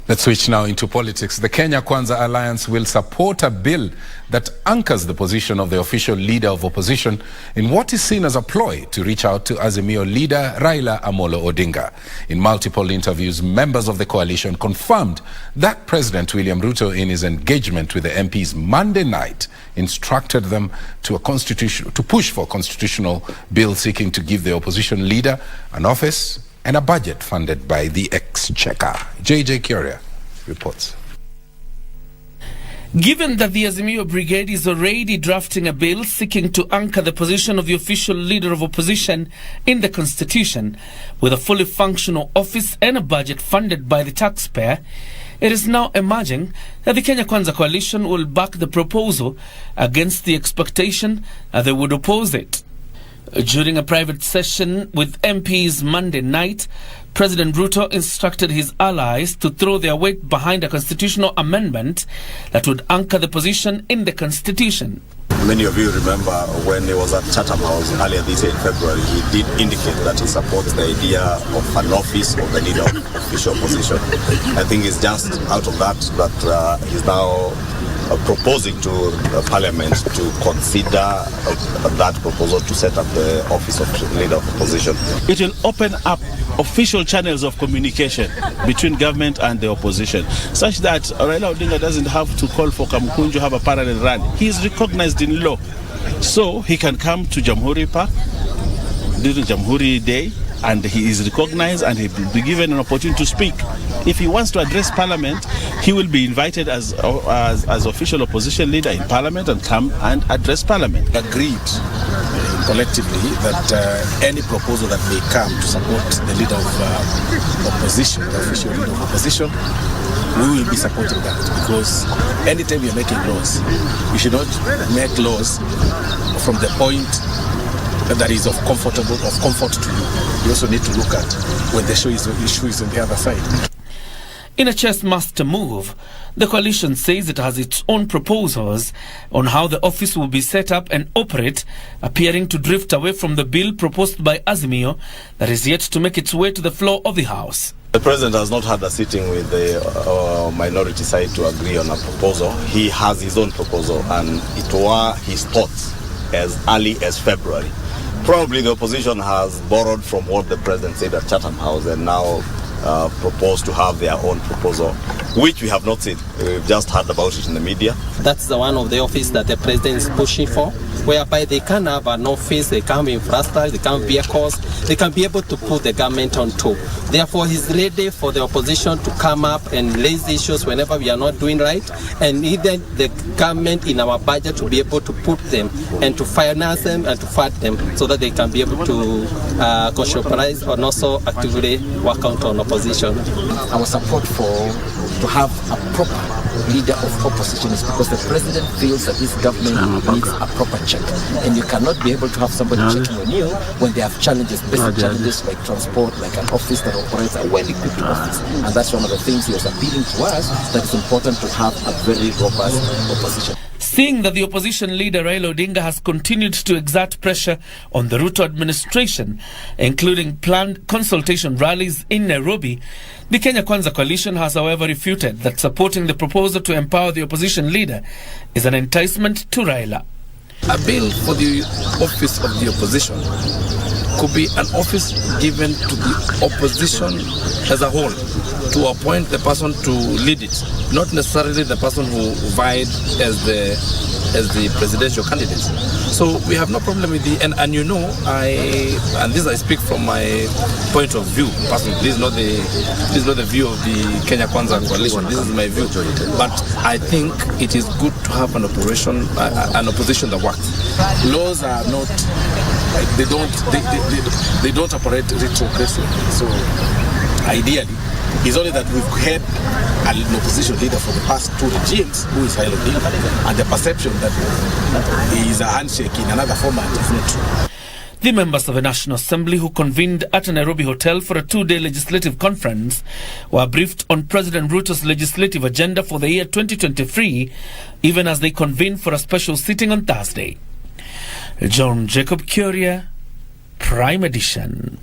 Let's switch now into politics. The Kenya Kwanza Alliance will support a bill that anchors the position of the official leader of opposition in what is seen as a ploy to reach out to Azimio Leader Raila Odinga. In multiple interviews, members of the coalition confirmed that President William Ruto, in his engagement with the Mps Monday night, instructed them to push for a constitutional bill seeking to give the opposition leader an office and a budget funded by the exchequer. JJ Curia reports. Given that the Azimio Brigade is already drafting a bill seeking to anchor the position of the official leader of opposition in the constitution with a fully functional office and a budget funded by the taxpayer, it is now emerging that the Kenya Kwanza coalition will back the proposal against the expectation that they would oppose it. During a private session with MPs Monday night, President Ruto instructed his allies to throw their weight behind a constitutional amendment that would anchor the position in the constitution. Many of you remember when he was at Chatham House earlier this year in February, he did indicate that he supports the idea of an office of the leader of official opposition. I think it's just out of that he's now proposing to Parliament to consider that proposal to set up the office of leader of opposition. It will open up official channels of communication between government and the opposition, such that Raila Odinga doesn't have to call for Kamukunju, have a parallel run. He is recognized in law, so he can come to Jamhuri Park during Jamhuri Day, and he is recognized and he will be given an opportunity to speak. If he wants to address Parliament, he will be invited as official opposition leader in Parliament and come and address Parliament. Agreed collectively that any proposal that may come to support the leader of opposition, the official leader of opposition, we will be supporting that, because anytime we are making laws, we should not make laws from the point that is of comfort to you. You also need to look at when the issue is on the other side. In a chess master move, the coalition says it has its own proposals on how the office will be set up and operate, appearing to drift away from the bill proposed by Azimio that is yet to make its way to the floor of the House. The President has not had a sitting with the minority side to agree on a proposal. He has his own proposal, and it were his thoughts as early as February. Probably the opposition has borrowed from what the President said at Chatham House and now proposed to have their own proposal, which we have not seen. We've just heard about it in the media. That's the one of the office that the President is pushing for, whereby they can have an office, they can be infrastructure, they can be vehicles, they can be able to put the government on top. Therefore, he's ready for the opposition to come up and raise issues whenever we are not doing right, and either the government in our budget to be able to put them and to finance them and to fund them so that they can be able to conceptualize and also actively work out on opposition. Our support to have a proper leader of opposition is because the President feels that this government needs a proper check, and you cannot be able to have somebody checking on you when they have challenges, basic challenges like transport, like an office that operates a well-equipped office. And that's one of the things he was appealing to us, that it's important to have a very robust opposition. Seeing that the opposition leader Raila Odinga has continued to exert pressure on the Ruto administration, including planned consultation rallies in Nairobi, the Kenya Kwanza coalition has however refuted that supporting the proposal to empower the opposition leader is an enticement to Raila. A bill for the office of the opposition could be an office given to the opposition as a whole, to appoint the person to lead it, not necessarily the person who vied as the presidential candidate. So we have no problem with the, and you know, I speak from my point of view personally. This is not the view of the Kenya Kwanza coalition. This is my view. But I think it is good to have an opposition that works. Laws are not, they don't operate retrogressively. So ideally, it's only that we've had an opposition leader for the past two regimes, who is Raila Odinga, and the perception that he is a handshake in another format is not true. The members of the National Assembly who convened at a Nairobi hotel for a two-day legislative conference were briefed on President Ruto's legislative agenda for the year 2023, even as they convened for a special sitting on Thursday. John Jacob Curia, Prime Edition.